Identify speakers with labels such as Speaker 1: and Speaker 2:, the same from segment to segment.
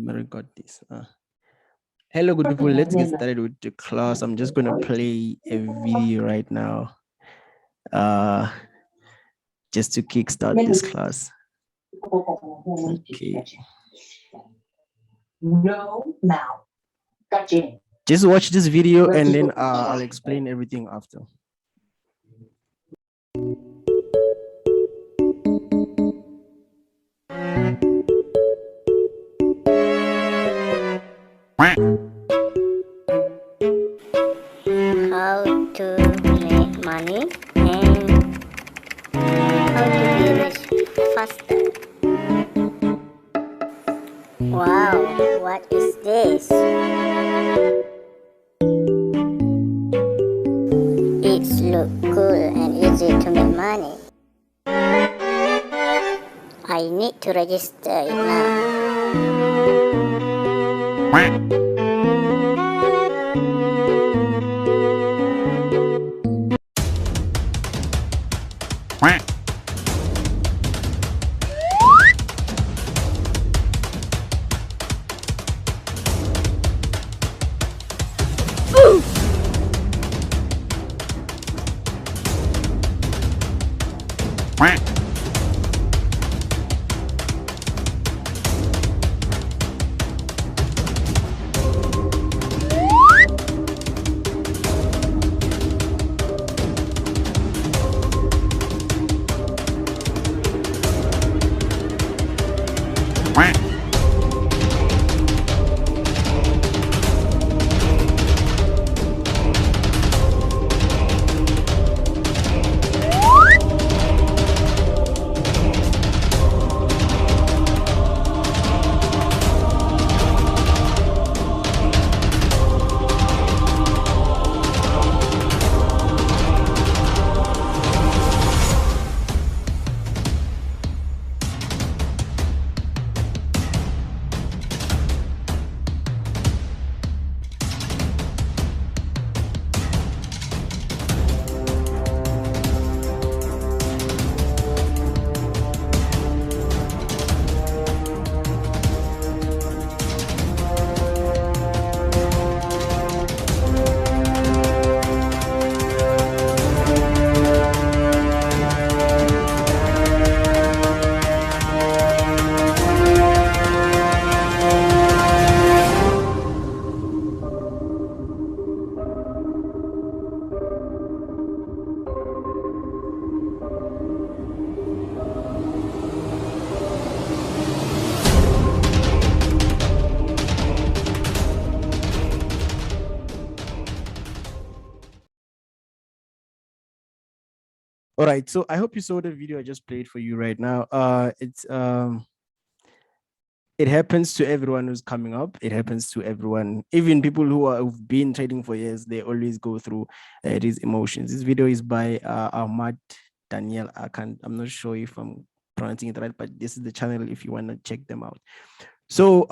Speaker 1: record this. Hello, good people. Let's get started with the class. I'm just going to play a video right now just to kickstart this class. Okay. No, now. Gotcha. Just watch this video and then I'll explain everything after.
Speaker 2: How to make money and how to be rich faster. Wow, what is this? It looks cool and easy to make money. I need to register it now. All right, so I hope you saw the video I just played for you right now. It happens to everyone who's coming up. It happens to everyone, even people who've been trading for years. They always go through these emotions. This video is by Ahmad Daniel. I'm not sure if I'm pronouncing it right, but this is the channel if you want to check them out. So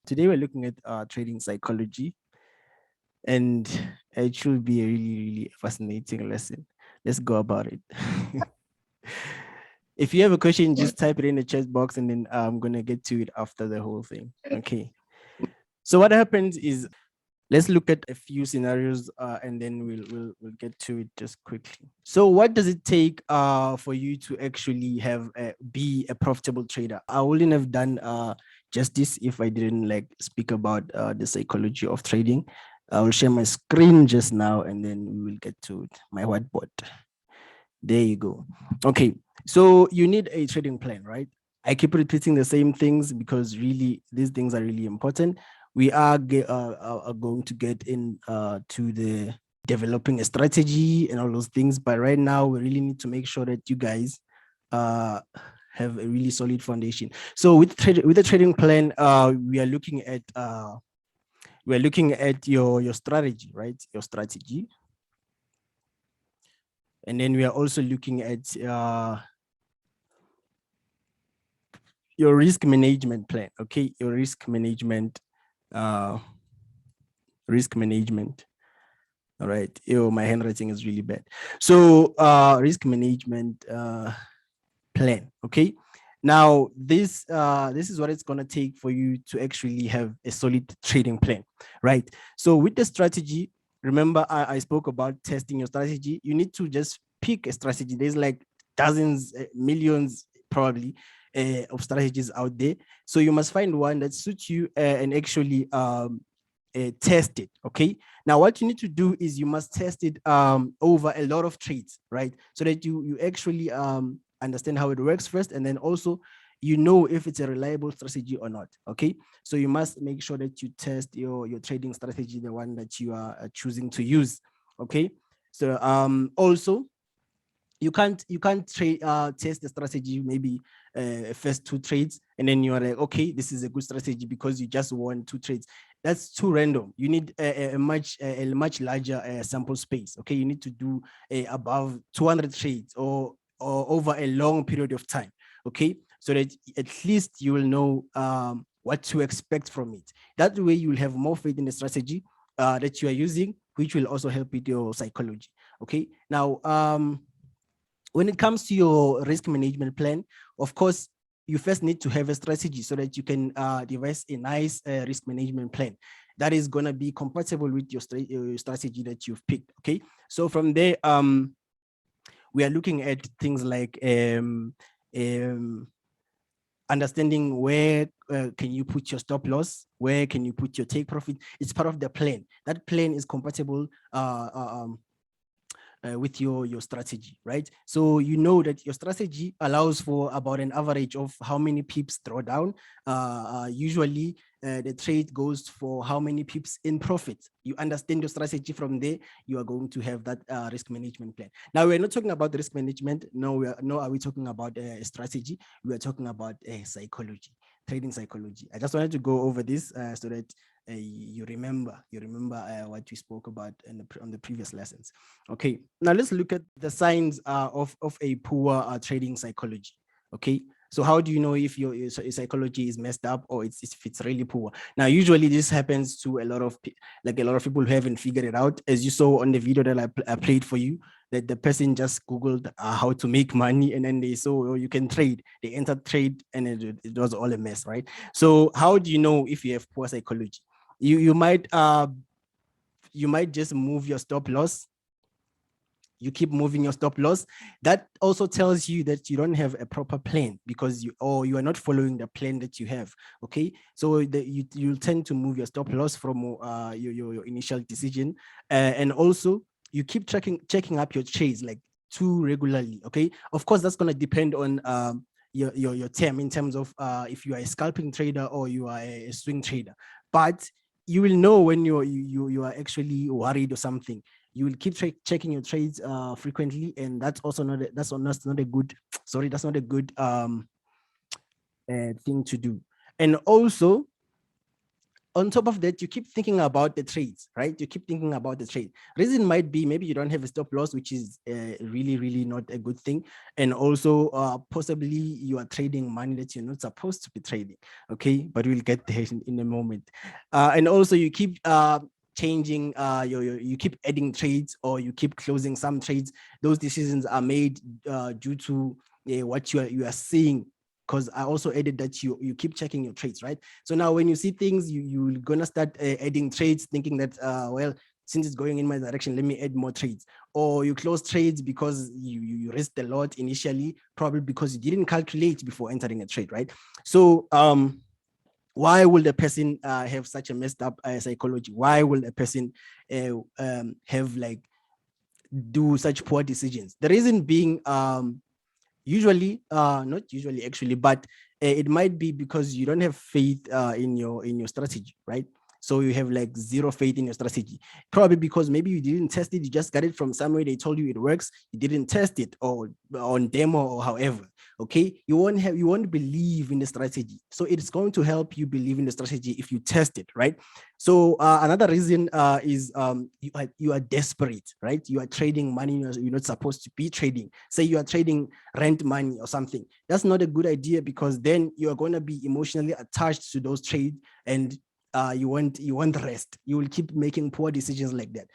Speaker 2: today we're looking at trading psychology, and it should be a really fascinating lesson. Let's go about it. If you have a question, just type it in the chat box and then I'm going to get to it after the whole thing. Okay. So what happens is, let's look at a few scenarios and then we'll get to it just quickly. So what does it take for you to actually be a profitable trader? I wouldn't have done justice if I didn't speak about the psychology of trading. I will share my screen just now and then we will get to it. My whiteboard. There you go. Okay, so you need a trading plan, right? I keep repeating the same things because really these things are really important. We are going to get in to the developing a strategy and all those things, but right now we really need to make sure that you guys have a really solid foundation. So with the trading plan, we are looking at your strategy, right? Your strategy. And then we are also looking at your risk management plan. Okay, your risk management. All right. My handwriting is really bad. So risk management plan. Okay. Now, this is what it's going to take for you to actually have a solid trading plan, right? So with the strategy, remember I spoke about testing your strategy. You need to just pick a strategy. There's like dozens, millions probably of strategies out there. So you must find one that suits you and actually test it. Okay. Now, what you need to do is you must test it over a lot of trades, right? So that you actually understand how it works first, and then also you know if it's a reliable strategy or not. Okay. So you must make sure that you test your trading strategy, the one that you are choosing to use. Okay. So also you can't test the strategy maybe first two trades and then you're like, okay, this is a good strategy because you just won two trades. That's too random. You need a much larger sample space. Okay, you need to do above 200 trades or over a long period of time. Okay, so that at least you will know what to expect from it. That way you will have more faith in the strategy that you are using, which will also help with your psychology. Okay, now when it comes to your risk management plan, of course, you first need to have a strategy so that you can devise a nice risk management plan that is going to be compatible with your strategy that you've picked. Okay, so from there, we are looking at things like understanding where can you put your stop loss, where can you put your take profit. It's part of the plan. That plan is compatible with your strategy, right? So you know that your strategy allows for about an average of how many pips drawdown. Usually, the trade goes for how many pips in profit. You understand your strategy from there. You are going to have that risk management plan. Now we're not talking about risk management. No, are we talking about strategy? We are talking about psychology, trading psychology. I just wanted to go over this so that you remember what we spoke about on the previous lessons. Okay, now let's look at the signs of a poor trading psychology. Okay, so how do you know if your psychology is messed up or if it's really poor? Now, usually this happens to a lot of people who haven't figured it out. As you saw on the video that I played for you, that the person just Googled how to make money and then they saw, oh, you can trade. They entered trade and it was all a mess, right? So how do you know if you have poor psychology? You might just move your stop loss. You keep moving your stop loss. That also tells you that you don't have a proper plan because you are not following the plan that you have. Okay, so you'll tend to move your stop loss from your initial decision, and also you keep checking up your trades like too regularly. Okay, of course that's going to depend on your term in terms of if you are a scalping trader or you are a swing trader, but you will know when you are actually worried or something. You will keep checking your trades frequently, and that's also not a good sorry, that's not a good thing to do. And also, on top of that, you keep thinking about the trades, right? You keep thinking about the trade. Reason might be maybe you don't have a stop loss, which is really not a good thing. And also possibly you are trading money that you're not supposed to be trading. Okay, but we'll get there in a moment. And also you keep changing you keep adding trades or you keep closing some trades. Those decisions are made due to what you are seeing, because I also added that you keep checking your trades, right? So now when you see things, you're gonna start adding trades, thinking that well, since it's going in my direction, let me add more trades. Or you close trades because you risked a lot initially, probably because you didn't calculate before entering a trade, right? So why will the person have such a messed up psychology? Why will a person have like do such poor decisions? The reason being usually not usually actually, but it might be because you don't have faith in your strategy, right? So you have like zero faith in your strategy, probably because maybe you didn't test it. You just got it from somewhere, they told you it works, you didn't test it or on demo or however. Okay, you won't believe in the strategy, so it's going to help you believe in the strategy if you test it, right? So another reason is you are desperate, right? You are trading money you're not supposed to be trading. Say you are trading rent money or something. That's not a good idea, because then you are going to be emotionally attached to those trades, and you want rest. You will keep making poor decisions like that.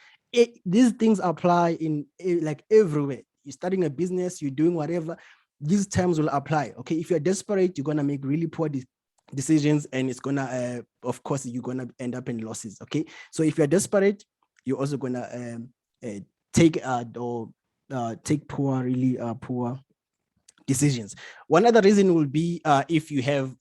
Speaker 2: These things apply in like everywhere. You're starting a business, you're doing whatever. these terms will apply. Okay, if you're desperate, you're gonna make really poor decisions, and it's gonna, of course, you're gonna end up in losses. Okay, so if you're desperate, you're also gonna take really poor decisions. One other reason will be if you have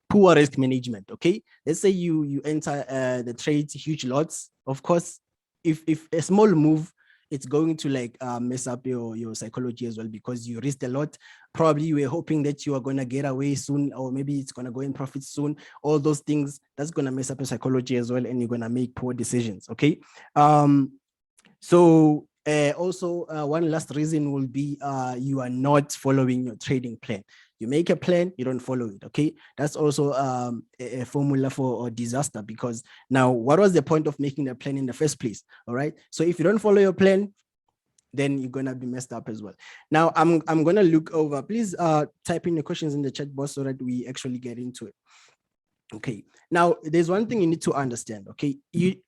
Speaker 2: poor risk management. Okay, let's say you enter the trades huge lots. Of course, if a small move, it's going to like mess up your psychology as well, because you risked a lot. Probably you were hoping that you are going to get away soon, or maybe it's going to go in profit soon. All those things, that's going to mess up your psychology as well, and you're going to make poor decisions. Okay, so also one last reason will be you are not following your trading plan. You make a plan, you don't follow it. Okay, that's also a formula for a disaster, because now what was the point of making the plan in the first place? All right, so if you don't follow your plan, then you're gonna be messed up as well. Now I'm gonna look over. Please type in the questions in the chat box so that we actually get into it. Okay, now there's one thing you need to understand. Okay, you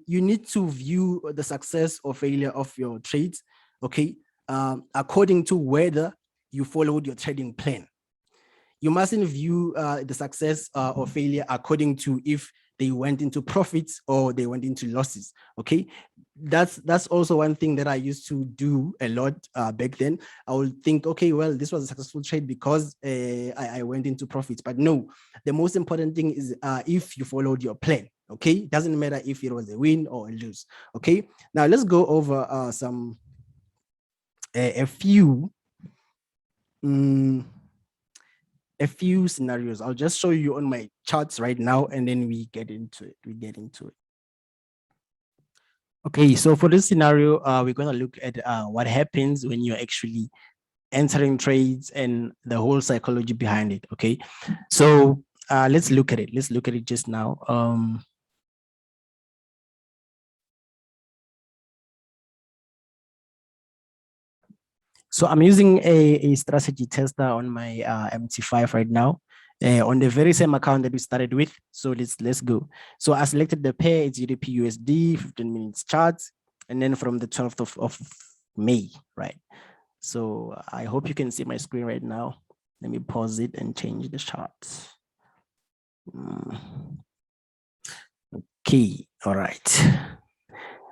Speaker 2: need to view the success or failure of your trades, okay, according to whether you followed your trading plan. You mustn't view the success or failure according to if they went into profits or they went into losses. Okay, that's also one thing that I used to do a lot back then. I would think, okay, well, this was a successful trade because I went into profits. But no, the most important thing is if you followed your plan. Okay, it doesn't matter if it was a win or a lose. Okay, now let's go over a few a few scenarios. I'll just show you on my charts right now, and then we get into it. Okay, so for this scenario, we're going to look at what happens when you're actually entering trades and the whole psychology behind it. Okay, so let's look at it. Let's look at it just now. So I'm using a strategy tester on my MT5 right now, on the very same account that we started with. So let's go. So I selected the pair, it's GDP USD, 15 minutes charts, and then from the 12th of May, right? So I hope you can see my screen right now. Let me pause it and change the charts. Okay, all right.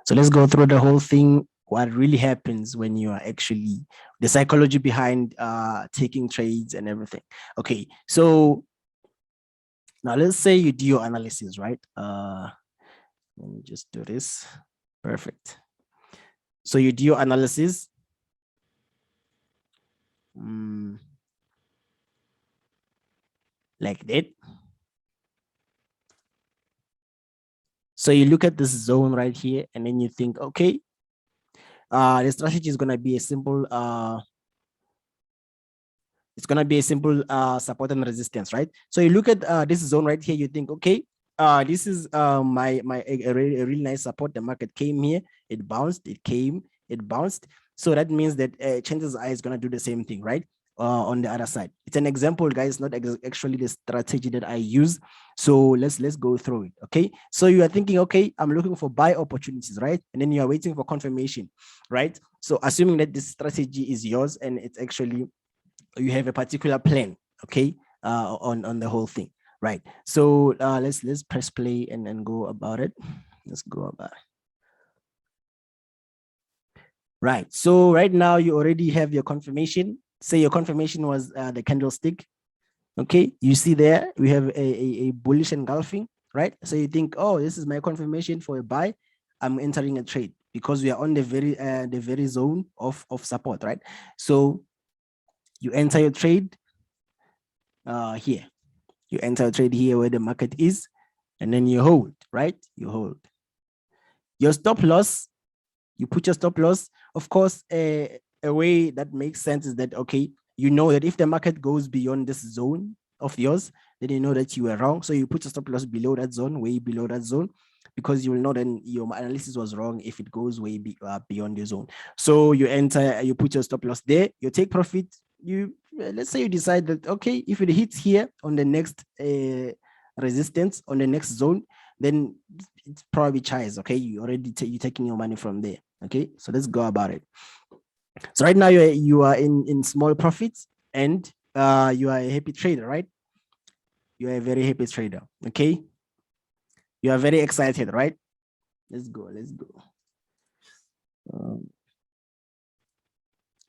Speaker 2: So let's go through the whole thing. What really happens when you are actually, the psychology behind taking trades and everything. Okay, so now let's say you do your analysis, right? Let me just do this. Perfect. So you do your analysis. Like that. So you look at this zone right here, and then you think, okay, the strategy is going to be a simple it's going to be a simple support and resistance, right? So you look at this zone right here, you think, okay, this is a really nice support. The market came here, it bounced, it came, it bounced. So that means that chances are it's going to do the same thing, right? On the other side. It's an example, guys, not actually the strategy that I use. So let's go through it. Okay, so you are thinking, okay, I'm looking for buy opportunities, right? And then you are waiting for confirmation, right? So assuming that this strategy is yours and it's actually, you have a particular plan, okay, on the whole thing, right? So let's press play and then go about it. Let's go about it. Right, so right now you already have your confirmation. Say your confirmation was the candlestick. Okay, you see there we have a bullish engulfing, right? So you think, oh, this is my confirmation for a buy. I'm entering a trade because we are on the very zone of support, right? So you enter your trade here. You enter a trade here where the market is, and then you hold, right? You hold. Your stop loss, you put your stop loss. Of course, a way that makes sense is that, okay, you know that if the market goes beyond this zone of yours, then you know that you were wrong. So you put your stop loss below that zone, way below that zone, because you will know then your analysis was wrong if it goes way beyond your zone. So you enter, you put your stop loss there, you take profit. You let's say you decide that, okay, if it hits here on the next resistance, on the next zone, then it's probably chase. Okay, you already you're taking your money from there. Okay, so let's go about it. So right now you are in small profits, and you are a happy trader, right? You are a very happy trader. Okay, you are very excited, right? Let's go. Let's go. Um,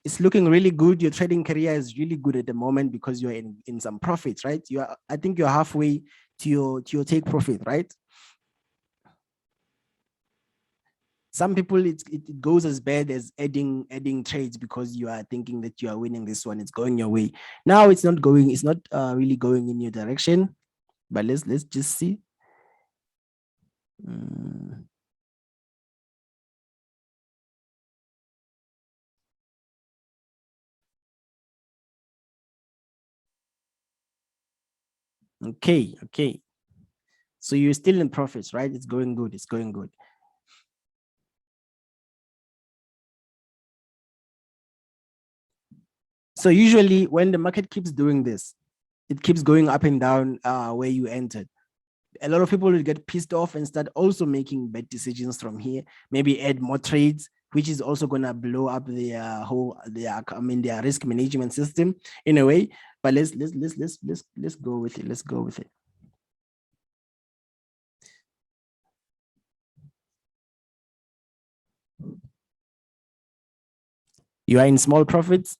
Speaker 2: it's looking really good. Your trading career is really good at the moment because you're in some profits, right? You are, I think you're halfway to your take profit, right? Some people it goes as bad as adding trades because you are thinking that you are winning this one, it's going your way. Now it's not really going in your direction, but let's just see. Mm, okay, so you're still in profits, right? It's going good, it's going good. So usually when the market keeps doing this, it keeps going up and down where you entered, a lot of people will get pissed off and start also making bad decisions from here, maybe add more trades, which is also going to blow up their risk management system in a way. But let's go with it. Let's go with it. You are in small profits.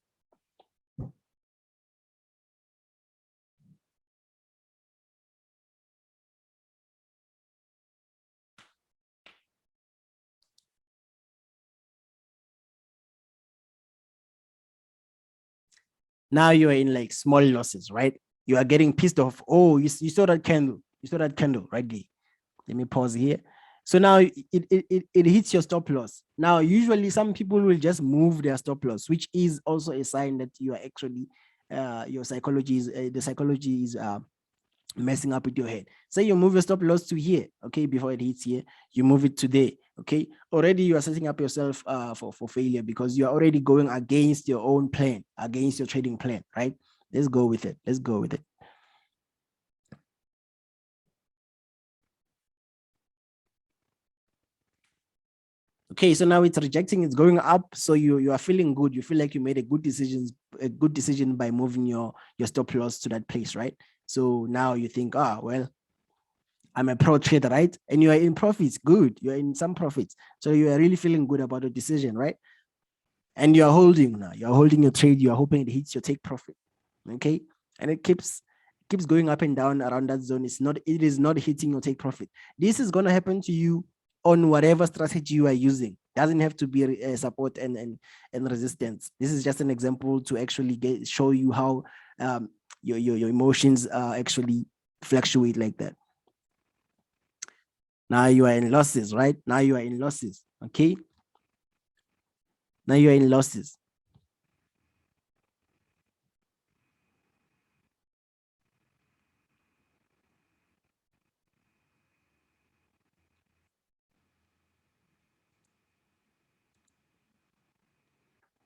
Speaker 2: Now you are in like small losses, right? You are getting pissed off. Oh, you saw that candle. You saw that candle right there. Let me pause here. So now it hits your stop loss. Now, usually some people will just move their stop loss, which is also a sign that you are actually your psychology is the psychology is messing up with your head. Say you move your stop loss to here, okay, before it hits here, you move it today, okay. Already you are setting up yourself for failure because you are already going against your own plan, against your trading plan, right? Let's go with it. Let's go with it. Okay, so now it's rejecting, it's going up. So you are feeling good. You feel like you made a good decision by moving your stop loss to that place, right? So now you think, well, I'm a pro trader, right? And you are in profits. Good. You are in some profits. So you are really feeling good about the decision, right? And you are holding now. You are holding your trade. You are hoping it hits your take profit. Okay. And it keeps going up and down around that zone. It is not hitting your take profit. This is going to happen to you on whatever strategy you are using. Doesn't have to be support and resistance. This is just an example to actually show you how your emotions actually fluctuate like that. Now you are in losses, right? Now you are in losses. Okay. Now you are in losses.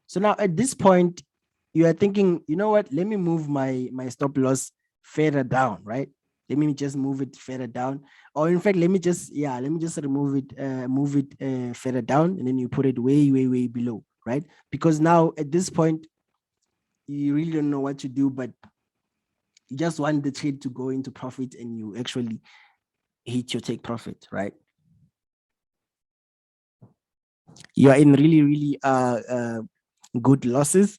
Speaker 2: So now at this point, you are thinking, you know what? Let me move my stop loss further down, right? Let me just move it further down. Or in fact, let me just remove it, move it further down, and then you put it way below, right? Because now at this point, you really don't know what to do, but you just want the trade to go into profit and you actually hit your take profit, right? You are in really good losses.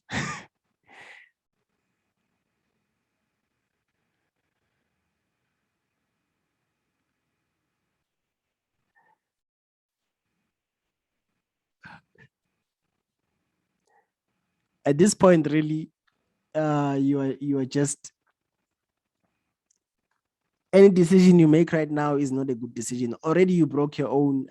Speaker 2: At this point, really, you are just, any decision you make right now is not a good decision. Already you broke your own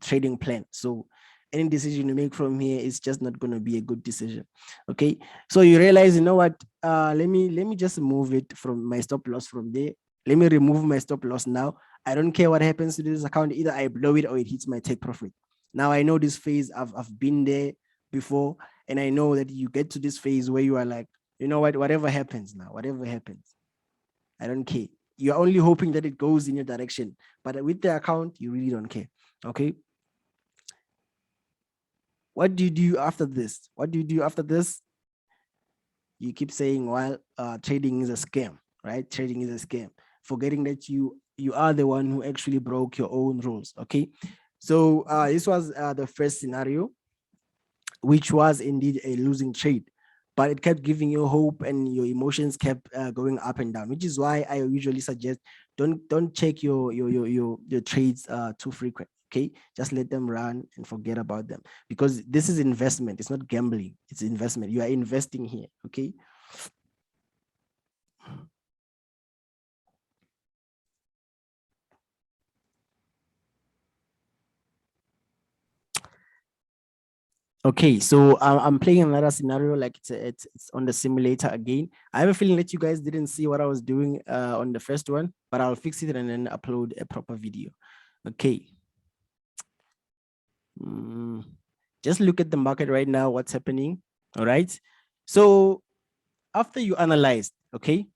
Speaker 2: trading plan. So any decision you make from here is just not going to be a good decision. Okay. So you realize, you know what? Let me just move it from my stop loss from there. Let me remove my stop loss now. I don't care what happens to this account. Either I blow it or it hits my take profit. Now I know this phase. I've been there before, and I know that you get to this phase where you are like, you know what? Whatever happens now, whatever happens, I don't care. You're only hoping that it goes in your direction. But with the account, you really don't care. Okay. What do you do after this? What do you do after this? You keep saying, well, trading is a scam, right? Trading is a scam, forgetting that you are the one who actually broke your own rules. Okay, so this was the first scenario, which was indeed a losing trade, but it kept giving you hope and your emotions kept going up and down, which is why I usually suggest don't check your trades too frequent. Okay, just let them run and forget about them, because this is investment. It's not gambling, it's investment. You are investing here. Okay. Okay, so I'm playing another scenario, like it's on the simulator again. I have a feeling that you guys didn't see what I was doing on the first one, but I'll fix it and then upload a proper video. Okay. Just look at the market right now, what's happening. All right. So after you analyze, okay,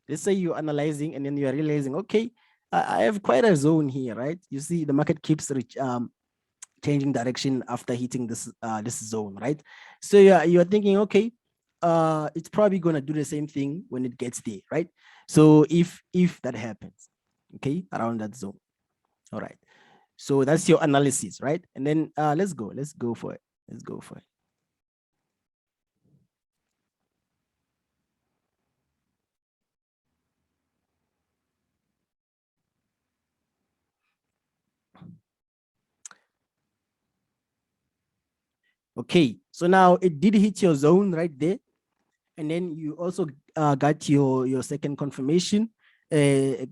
Speaker 2: let's say you're analyzing and then you're realizing, okay, I have quite a zone here, right? You see the market keeps changing direction after hitting this zone, right? So you're thinking, okay, it's probably gonna do the same thing when it gets there, right? So if that happens, okay, around that zone, all right. So that's your analysis, right? And then let's go for it. Let's go for it. Okay, so now it did hit your zone right there, and then you also got your second confirmation, a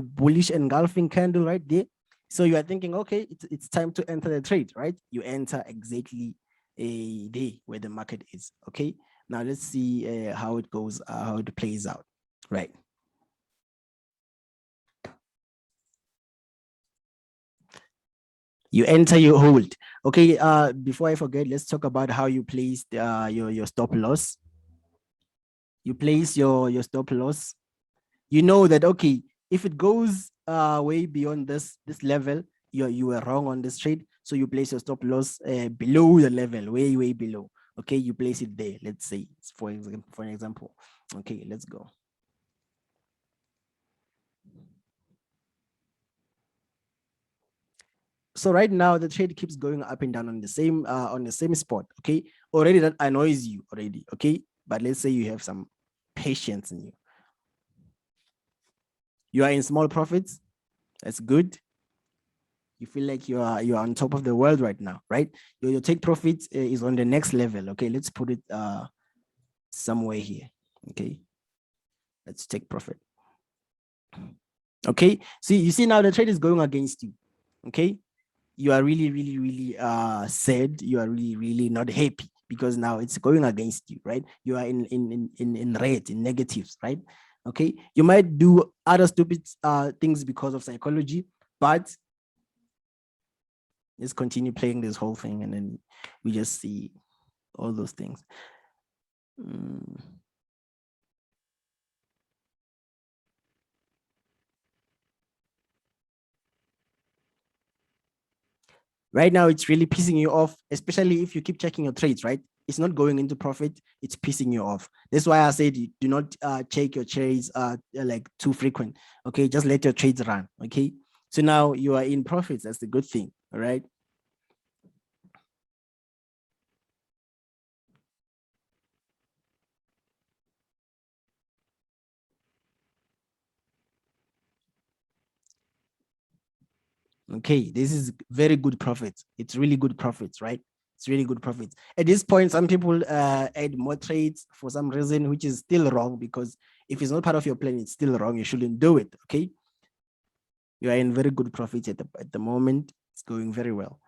Speaker 2: bullish engulfing candle right there. So you are thinking, okay, it's time to enter the trade, right? You enter exactly a day where the market is. Okay, now let's see how it goes, how it plays out, right? You enter, you hold. Okay, before I forget, let's talk about how you place your stop loss. You place your stop loss. You know that, okay, if it goes way beyond this level, you were wrong on this trade, so you place your stop loss below the level, way below. Okay, you place it there. Let's say, for example. Okay, let's go. So right now the trade keeps going up and down on the same spot. Okay, already that annoys you already. Okay, but let's say you have some patience in you. You are in small profits. That's good. You feel like you are on top of the world right now, right? Your take profit is on the next level. Okay, let's put it somewhere here. Okay, let's take profit. Okay, so you see now the trade is going against you. Okay, you are really sad. You are really not happy because now it's going against you, right? You are in red, in negatives, right? Okay, you might do other stupid things because of psychology, but let's continue playing this whole thing and then we just see all those things. Right now it's really pissing you off, especially if you keep checking your trades, right? It's not going into profit, it's pissing you off. That's why I said do not check your trades like too frequent. Okay, just let your trades run. Okay, so now you are in profits. That's the good thing. All right. Okay, this is very good profits. It's really good profits, right? It's really good profits. At this point, some people add more trades for some reason, which is still wrong, because if it's not part of your plan, it's still wrong. You shouldn't do it. Okay, you are in very good profits at the moment. It's going very well.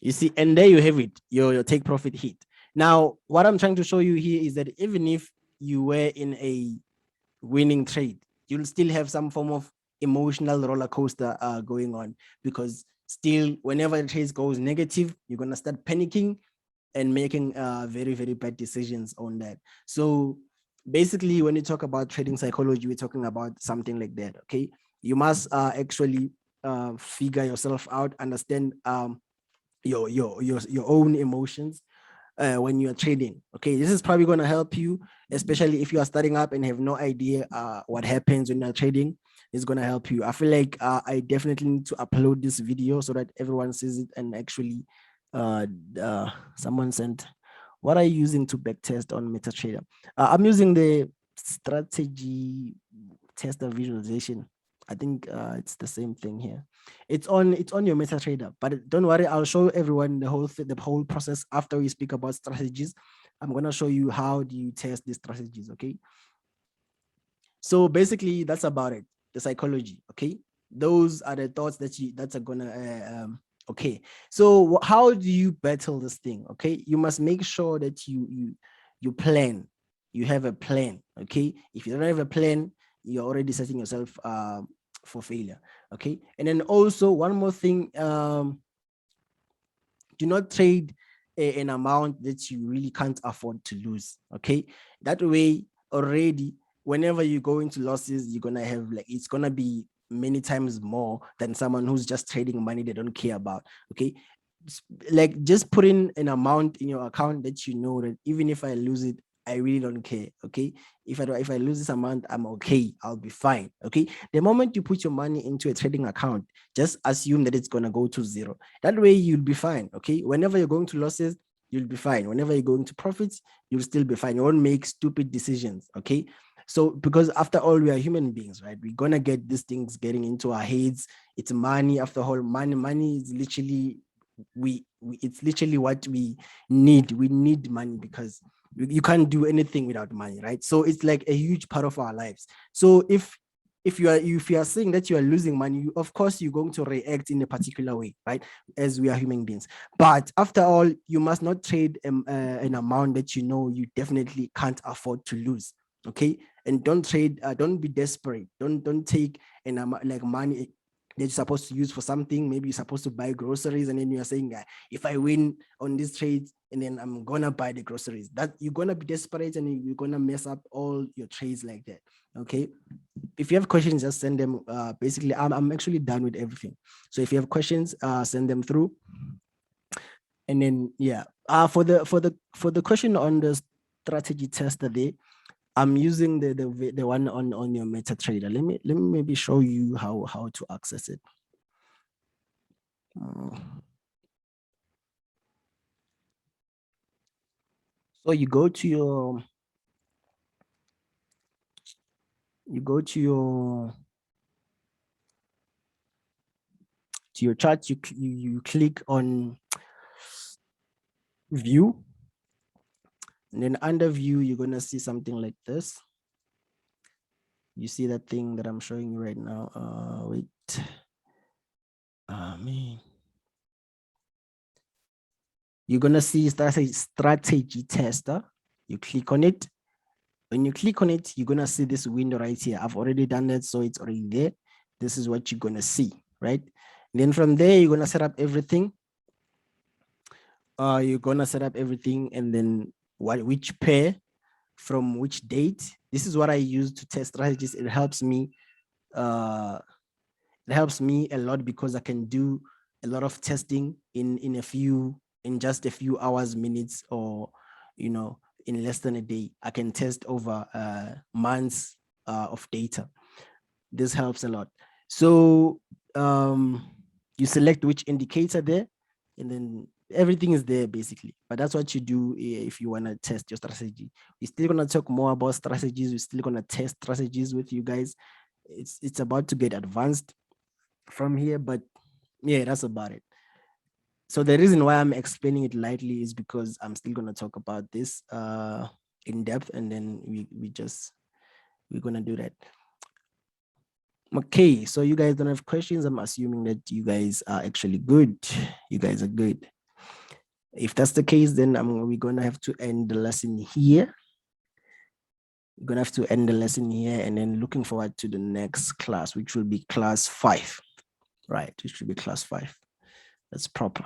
Speaker 2: You see, and there you have it, your take profit hit. Now, what I'm trying to show you here is that even if you were in a winning trade, you'll still have some form of emotional roller coaster going on, because still, whenever the trade goes negative, you're gonna start panicking. and making very, very bad decisions on that. So basically, when you talk about trading psychology, we're talking about something like that. Okay, you must actually figure yourself out, understand your own emotions when you are trading. Okay, this is probably going to help you, especially if you are starting up and have no idea what happens when you're trading. It's going to help you. I feel like I definitely need to upload this video so that everyone sees it. And actually someone sent, what are you using to backtest on MetaTrader? I'm using the strategy tester visualization. I think it's the same thing here. It's on your MetaTrader, but don't worry, I'll show everyone the whole process after we speak about strategies. I'm gonna show you how do you test these strategies. Okay, so basically that's about it. The psychology. Okay, those are the thoughts that are gonna okay. So how do you battle this thing? Okay, you must make sure that you plan. You have a plan. Okay, if you don't have a plan, you're already setting yourself for failure. Okay, and then also one more thing, do not trade an amount that you really can't afford to lose. Okay, that way already whenever you go into losses, you're gonna have like, it's gonna be many times more than someone who's just trading money they don't care about. Okay, like just put in an amount in your account that you know that even if I lose it, I really don't care. Okay, if I lose this amount, I'm okay, I'll be fine. Okay, the moment you put your money into a trading account, just assume that it's gonna go to zero. That way you'll be fine. Okay, whenever you're going to losses, you'll be fine. Whenever you're going to profits, you'll still be fine. You won't make stupid decisions. Okay, so because after all, we are human beings, right? We're gonna get these things getting into our heads. It's money. After all, money is literally, it's literally what we need. We need money because you can't do anything without money, right? So it's like a huge part of our lives. So if you are saying that you are losing money, of course you're going to react in a particular way, right? As we are human beings. But after all, you must not trade an amount that you know you definitely can't afford to lose. Okay, and don't trade. Don't be desperate. Don't take an amount like money that you're supposed to use for something. Maybe you're supposed to buy groceries, and then you're saying, if I win on this trade, and then I'm gonna buy the groceries. That you're gonna be desperate, and you're gonna mess up all your trades like that. Okay. If you have questions, just send them. Basically, I'm actually done with everything. So if you have questions, send them through. And then yeah, for the question on the strategy tester there, I'm using the one on your MetaTrader. Let me maybe show you how to access it. So you go to your chart. You click on view, and then under view you're gonna see something like this. You see that thing that I'm showing you right now. Wait. Man. You're gonna see strategy tester. You click on it. When you click on it, you're gonna see this window right here. I've already done that, so it's already there. This is what you're gonna see, right? And then from there, you're gonna set up everything. You're gonna set up everything, and then which pair from which date. This is what I use to test strategies. It helps me a lot because I can do a lot of testing in just a few hours, minutes, or in less than a day. I can test over months of data. This helps a lot. So you select which indicator there, and then everything is there basically. But that's what you do if you want to test your strategy. We're still going to talk more about strategies. We're still going to test strategies with you guys. It's about to get advanced from here, but yeah, that's about it. So the reason why I'm explaining it lightly is because I'm still going to talk about this in depth, and then we're going to do that. Okay, so you guys don't have questions. I'm assuming that you guys are actually good. You guys are good. If that's the case, then we're going to have to end the lesson here. We're going to have to end the lesson here, and then looking forward to the next class, which will be class 5. Right, it should be class 5. That's proper.